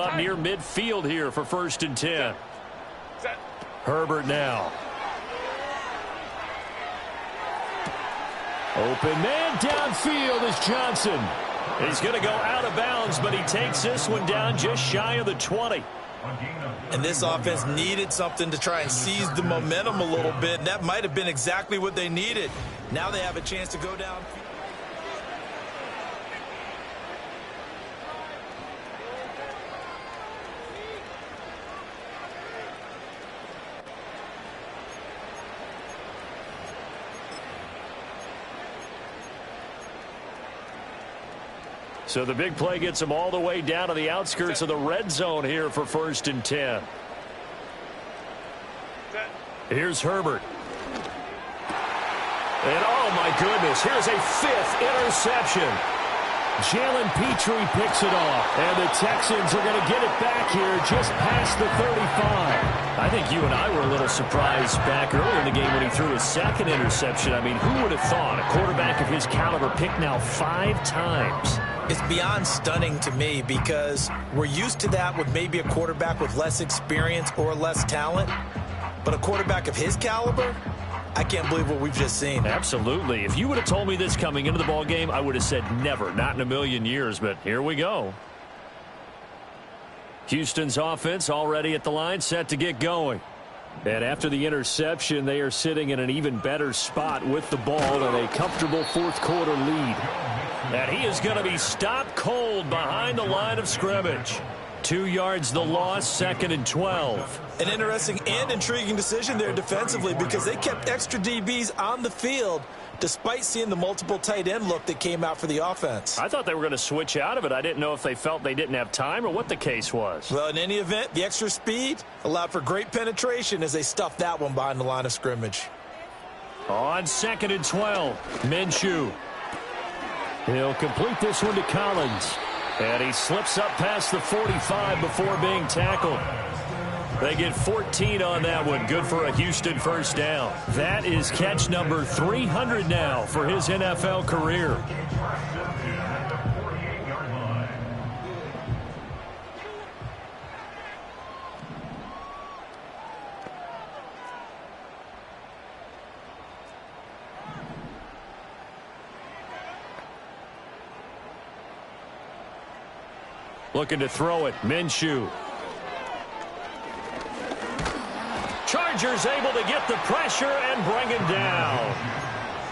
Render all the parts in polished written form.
up near midfield here for 1st and 10. Herbert now. Open man downfield is Johnson. He's going to go out of bounds, but he takes this one down just shy of the 20. And this offense needed something to try and seize the momentum a little bit. And that might have been exactly what they needed. Now they have a chance to go down. So the big play gets him all the way down to the outskirts of the red zone here for 1st and 10. Here's Herbert. And oh my goodness, here's a 5th interception. Jalen Petrie picks it off, and the Texans are going to get it back here just past the 35. I think you and I were a little surprised back early in the game when he threw his 2nd interception. I mean, who would have thought a quarterback of his caliber picked now 5 times? It's beyond stunning to me because we're used to that with maybe a quarterback with less experience or less talent. But a quarterback of his caliber, I can't believe what we've just seen. Absolutely. If you would have told me this coming into the ball game, I would have said never, not in a million years. But here we go. Houston's offense already at the line, set to get going. And after the interception, they are sitting in an even better spot with the ball and a comfortable 4th quarter lead. And he is going to be stopped cold behind the line of scrimmage. 2 yards the loss, 2nd and 12. An interesting and intriguing decision there defensively because they kept extra DBs on the field despite seeing the multiple tight end look that came out for the offense. I thought they were going to switch out of it. I didn't know if they felt they didn't have time or what the case was. Well, in any event, the extra speed allowed for great penetration as they stuffed that one behind the line of scrimmage. On 2nd and 12, Minshew. He'll complete this one to Collins. And he slips up past the 45 before being tackled. They get 14 on that one. Good for a Houston 1st down. That is catch number 300 now for his NFL career. Looking to throw it. Minshew. Chargers able to get the pressure and bring him down.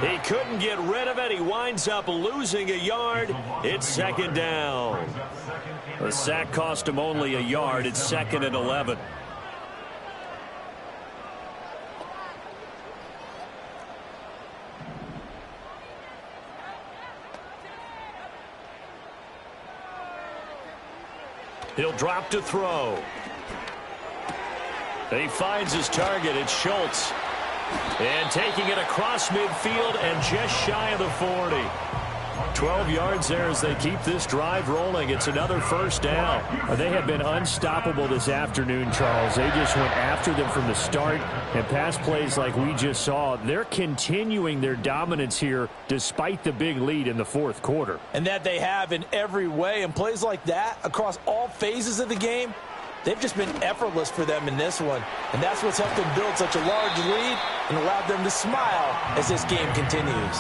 He couldn't get rid of it. He winds up losing a yard. It's 2nd down. The sack cost him only a yard. It's 2nd and 11. He'll drop to throw. He finds his target. It's Schultz. And taking it across midfield and just shy of the 40. 12 yards there as they keep this drive rolling. It's another 1st down. They have been unstoppable this afternoon, Charles. They just went after them from the start. And pass plays like we just saw, they're continuing their dominance here despite the big lead in the 4th quarter. And that they have in every way. And plays like that across all phases of the game, they've just been effortless for them in this one. And that's what's helped them build such a large lead and allowed them to smile as this game continues.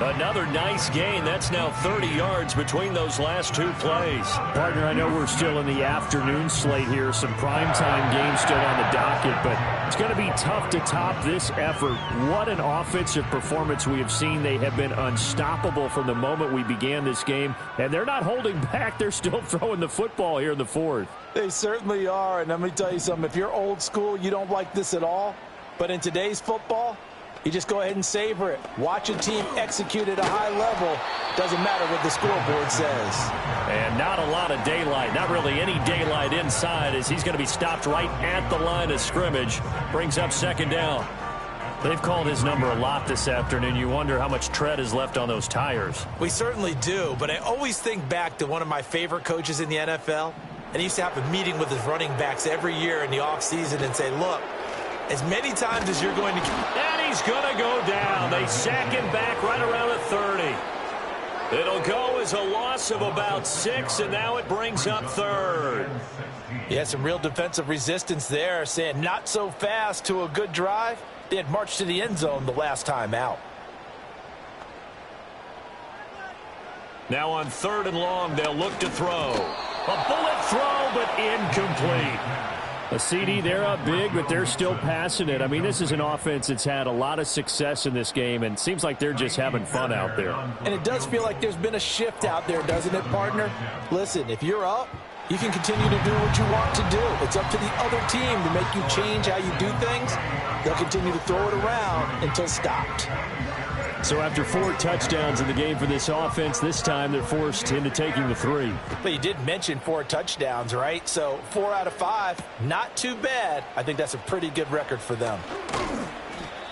Another nice gain. That's now 30 yards between those last 2 plays. Partner, I know we're still in the afternoon slate here. Some primetime games still on the docket, but it's going to be tough to top this effort. What an offensive performance we have seen. They have been unstoppable from the moment we began this game, and they're not holding back. They're still throwing the football here in the 4th. They certainly are, and let me tell you something. If you're old school, you don't like this at all, but in today's football, you just go ahead and savor it. Watch a team execute at a high level. Doesn't matter what the scoreboard says. And not a lot of daylight. Not really any daylight inside as he's going to be stopped right at the line of scrimmage. Brings up 2nd down. They've called his number a lot this afternoon. You wonder how much tread is left on those tires. We certainly do, but I always think back to one of my favorite coaches in the NFL. And he used to have a meeting with his running backs every year in the offseason and say, look, as many times as you're going to... And he's going to go down. They sack him back right around the 30. It'll go as a loss of about 6, and now it brings up third. Yeah, some real defensive resistance there, saying not so fast to a good drive. They had marched to the end zone the last time out. Now on 3rd and long, they'll look to throw. A bullet throw, but incomplete. A CD, they're up big, but they're still passing it. I mean, this is an offense that's had a lot of success in this game, and it seems like they're just having fun out there. And it does feel like there's been a shift out there, doesn't it, partner? Listen, if you're up, you can continue to do what you want to do. It's up to the other team to make you change how you do things. They'll continue to throw it around until stopped. So after 4 touchdowns in the game for this offense, this time they're forced into taking the 3. But you did mention 4 touchdowns, right? So 4 out of 5, not too bad. I think that's a pretty good record for them.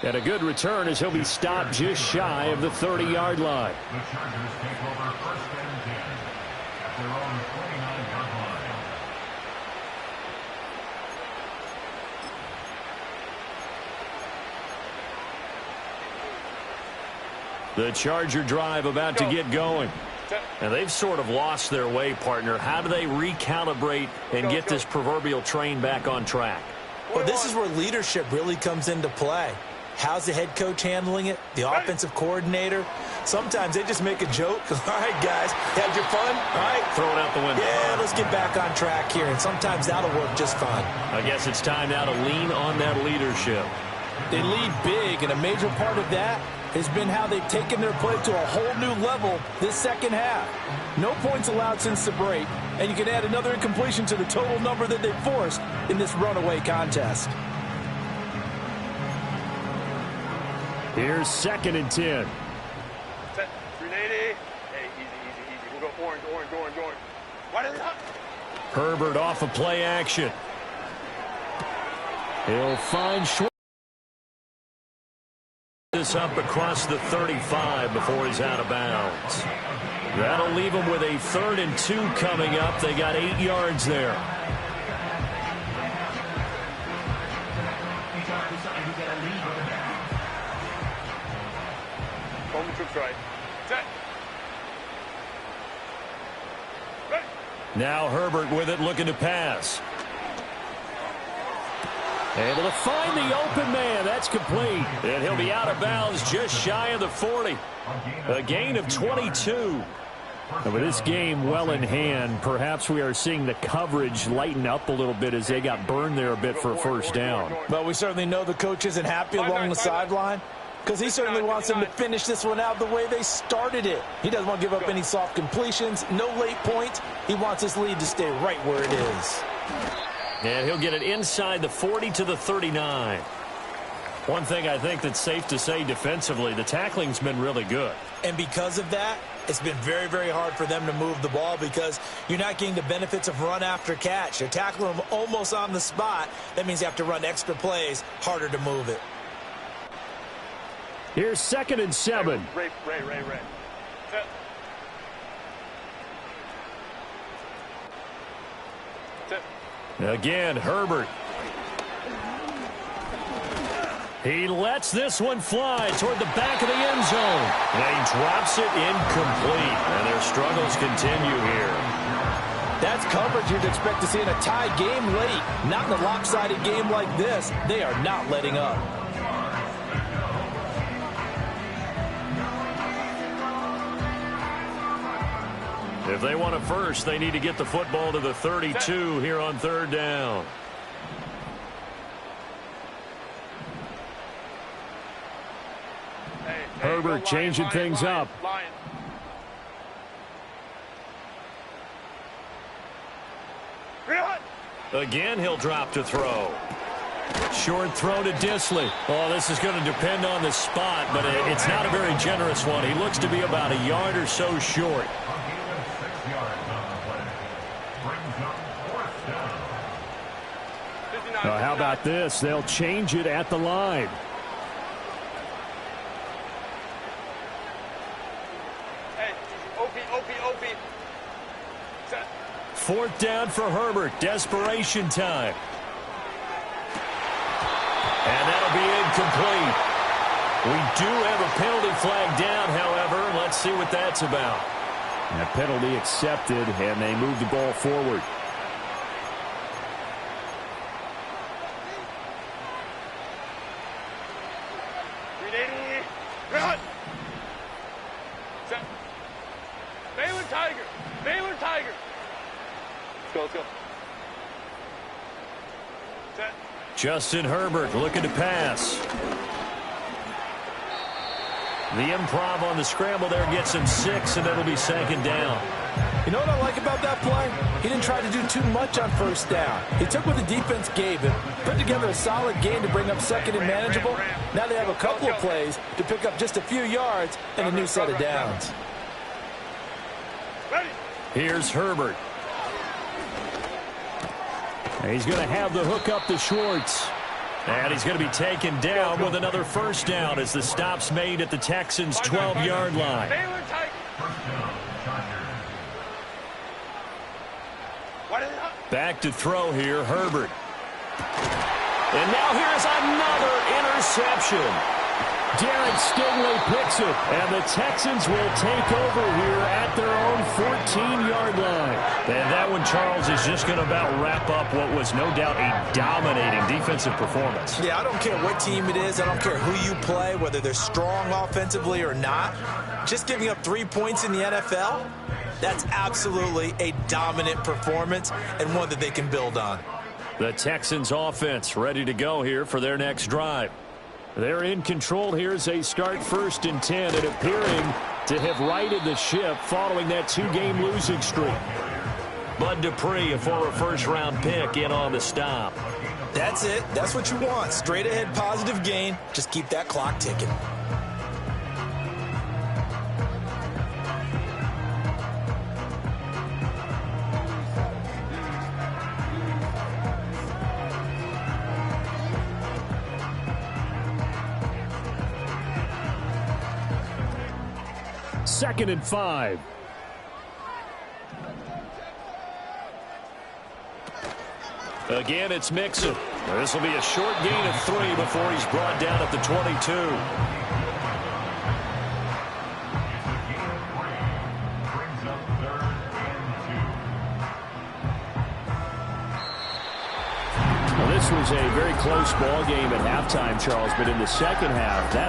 And a good return as he'll be stopped just shy of the 30-yard line. The Chargers take over 1st and 10 at their own 29-yard line. The Charger drive about to get going. And they've sort of lost their way, partner. How do they recalibrate and get this proverbial train back on track? Well, this is where leadership really comes into play. How's the head coach handling it? The offensive coordinator? Sometimes they just make a joke. All right, guys, had your fun? All right. Throw it out the window. Yeah, let's get back on track here. And sometimes that'll work just fine. I guess it's time now to lean on that leadership. They lead big, and a major part of that has been how they've taken their play to a whole new level this second half. No points allowed since the break, and you can add another incompletion to the total number that they've forced in this runaway contest. Here's 2nd and 10. Set. 380. Hey, easy. We'll go orange. Why did it not? Herbert off of play action. He'll find short. This up across the 35 before he's out of bounds. That'll leave them with a 3rd and 2 coming up. They got 8 yards there. Home troops right. Set. Right. Now Herbert with it, looking to pass. Able to find the open man. That's complete. And he'll be out of bounds just shy of the 40. A gain of 22. And with this game well in hand, perhaps we are seeing the coverage lighten up a little bit as they got burned there a bit for a 1st down. But we certainly know the coach isn't happy along the sideline because he certainly wants them to finish this one out the way they started it. He doesn't want to give up any soft completions, no late points. He wants his lead to stay right where it is. And he'll get it inside the 40 to the 39. One thing I think that's safe to say defensively, the tackling's been really good. And because of that, it's been very, very hard for them to move the ball because you're not getting the benefits of run after catch. They're tackling them almost on the spot. That means you have to run extra plays, harder to move it. Here's 2nd and 7. Ray. Set. Again, Herbert. He lets this one fly toward the back of the end zone. And he drops it incomplete. And their struggles continue here. That's coverage you'd expect to see in a tie game late. Not in a lopsided game like this. They are not letting up. If they want a first, they need to get the football to the 32 here on 3rd down. Herbert changing things up. Again, he'll drop to throw. Short throw to Disley. Oh, this is going to depend on the spot, but it's not a very generous one. He looks to be about a yard or so short. How about this? They'll change it at the line. Hey, OP. Set. 4th down for Herbert. Desperation time. And that'll be incomplete. We do have a penalty flag down, however. let's see what that's about. And a penalty accepted, and they move the ball forward. Let's go. Set. Justin Herbert looking to pass. The improv on the scramble there gets him 6, and it'll be 2nd down. You know what I like about that play? He didn't try to do too much on 1st down. He took what the defense gave him, put together a solid game to bring up 2nd and manageable. Now they have a couple of plays to pick up just a few yards and a new set of downs. Here's Herbert. He's going to have the hook up to Schwartz. And he's going to be taken down with another 1st down as the stop's made at the Texans' 12-yard line. Back to throw here, Herbert. And now here's another interception. Derek Stingley picks it, and the Texans will take over here at their own 14-yard line. And that one, Charles, is just going to about wrap up what was no doubt a dominating defensive performance. Yeah, I don't care what team it is. I don't care who you play, whether they're strong offensively or not. Just giving up 3 points in the NFL, that's absolutely a dominant performance and one that they can build on. The Texans offense ready to go here for their next drive. They're in control here as they start 1st and 10 and appearing to have righted the ship following that 2-game losing streak. Bud Dupree, a former 1st-round pick, in on the stop. That's it. That's what you want. Straight ahead positive gain. Just keep that clock ticking. Second and 5. Again, it's Mixon. This will be a short gain of 3 before he's brought down at the 22. Well, this was a very close ball game at halftime, Charles, but in the second half, that